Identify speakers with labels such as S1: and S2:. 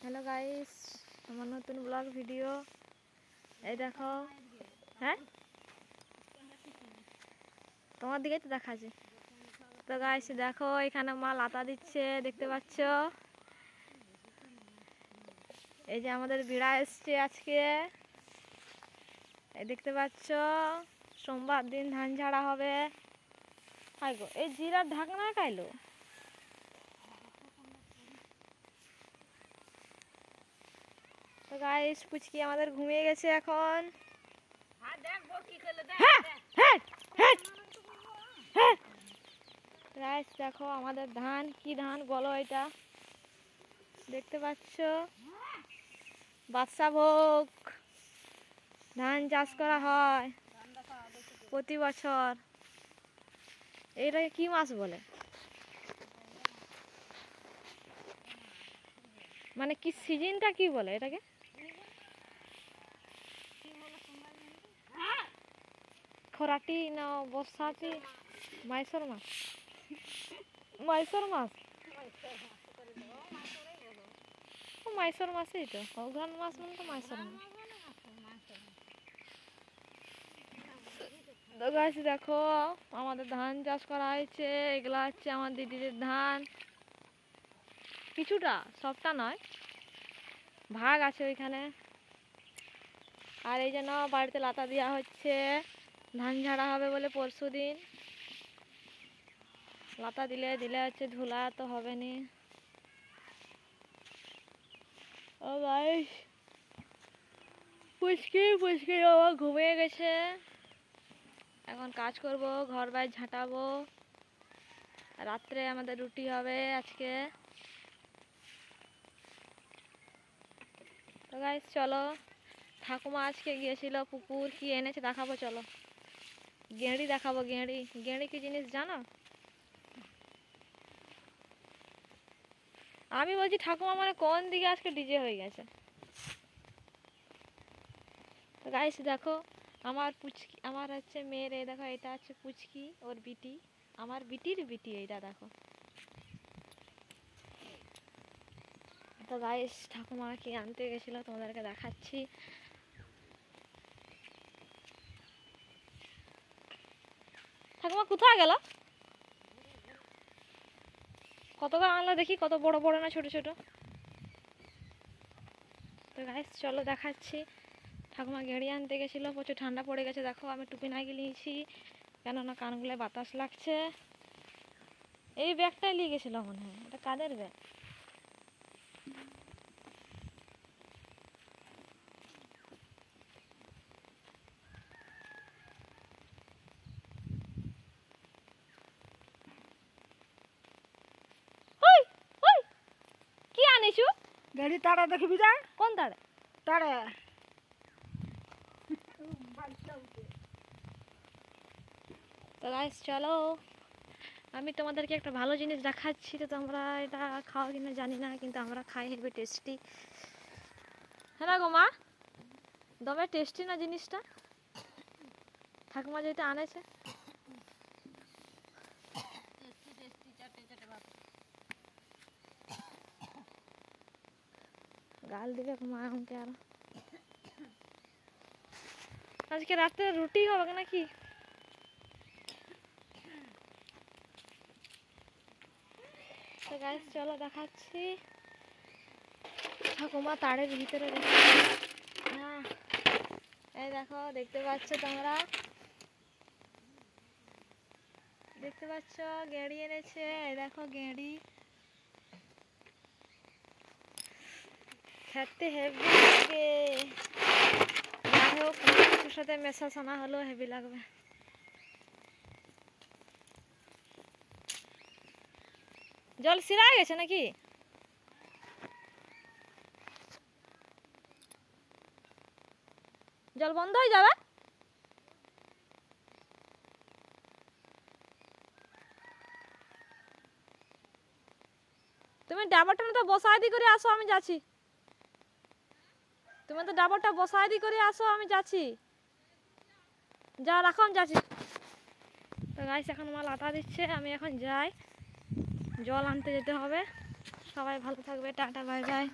S1: Hello guys, আমার নতুন blog video. এই দেখো, হ্যাঁ তোমার দিকেই তো দেখাচ্ছি। তো গাইস দেখো, এখানে মা লাতা দিচ্ছে, দেখতে পাচ্ছ। এই যে আমাদের বিড়া এসছে আজকে, এই দেখতে পাচ্ছ। সোমবার দিন ধান ঝাড়া হবে। হাই গো, এই জিরার ঢাকনা খাইলো। তো গাইস পুচকি আমাদের ঘুমিয়ে গেছে এখন। গাইস দেখো আমাদের ধান, কি ধান বলো এটা, দেখতে পাচ্ছ। বাদশা ভোগ ধান চাষ করা হয় প্রতি বছর। এটাকে কি মাস বলে, মানে কি সিজনটা কি বলে এটাকে? খরাটি না বর্ষাটি? মাইসর মাস, মাইসর মাস, মাইসর মাসেই তো। অঘ্রাণ মাস মানে তো মাইসর মাস। তো গাছ দেখো আমাদের ধান চাষ করা হয়েছে। এগুলা হচ্ছে আমার দিদিদের ধান, কিছুটা, সবটা নয়, ভাগ আছে ওইখানে। আর এই জন্য বাড়িতে লাতা দেওয়া হচ্ছে, ধান ঝাড়া হবে বলে পরশু দিন। লাতা দিলে দিলে হচ্ছে ধুলা তো হবে নি। ও গাইস, পুচকি পুচকি বাবা ঘুমিয়ে গেছে। এখন কাজ করব, ঘর বাড়ি ঝাঁটাবো। রাত্রে আমাদের রুটি হবে আজকে। তো গাইস চলো, ঠাকুমা আজকে গিয়েছিল পুকুর, কি এনেছে দেখাবো। চলো গেঁড়ি দেখাবো। গেঁড়ি, গেঁড়ি কি জিনিস জানো? আমি বলছি ঠাকুমা মানে কোন দিকে আজকে ডিজে হয়ে গেছে। তো গাইস দেখো আমার পুচকি, আমার হচ্ছে মেয়ের, এই দেখো এটা হচ্ছে পুচকি, ওর বিটি, আমার বিটির বিটি, এইটা দেখো। তো গাইস ঠাকুমা কি আনতে গেছিল তোমাদেরকে দেখাচ্ছি। ঠাকুমা কোথায় গেল? কত করে আনলো দেখি, কত বড় বড় না ছোট ছোট? তো গাইস চলো দেখাচ্ছি। ঠাকুমা গেঁড়ি আনতে গেছিল, প্রচুর ঠান্ডা পড়ে গেছে। দেখো আমি টুপি নাইকে নিয়েছি, কেননা কানগুলোয় বাতাস লাগছে। এই ব্যাগটাই নিয়ে গেছিল মনে হয়। এটা কাদের ব্যাগ? ওই ওই কি আনিছু?
S2: গেড়ি তারা দেখবি যা।
S1: কোন তারে?
S2: তারা
S1: তো গাইস চলো, আমি তোমাদেরকে একটা ভালো জিনিস দেখাচ্ছি। তো তোমরা এটা খাও কিনা জানি না, কিন্তু আমরা খাই, হেবি টেস্টি। হ্যাঁ গো মা, দমে টেস্টি না জিনিসটা? ঠাকুমা যেটা আনেছে, গাল দিবে মা আমাকে। আর আজকে রাতে রুটি হবে নাকি? তো গাইস চলো দেখাচ্ছি। ঠাকুমা তারের ভিতরে রেখে, হ্যাঁ এই দেখো, দেখতে পাচ্ছ তোমরা, দেখতে পাচ্ছ গেঁড়ি এনেছে। এই দেখো গেঁড়ি, খেতে হেভি লাগে। যাই হোক, কিছুর সাথে মেশা শোনা হলো, হেভি লাগবে। জল সিরায় গেছে নাকি? জল বন্ধ হয়ে যাবে। তুমি ডাবরটা তো বসাই দি করে আসো, আমি যাচ্ছি। তুমি তো ডাবরটা বসাই দি করে আসো, আমি যাচ্ছি। যা রাখো, আমি যাচ্ছি। তো গাইস এখন মা লাতা দিচ্ছে, আমি এখন যাই, জল আনতে যেতে হবে। সবাই ভালো থাকবে, টাটা বাই বাই।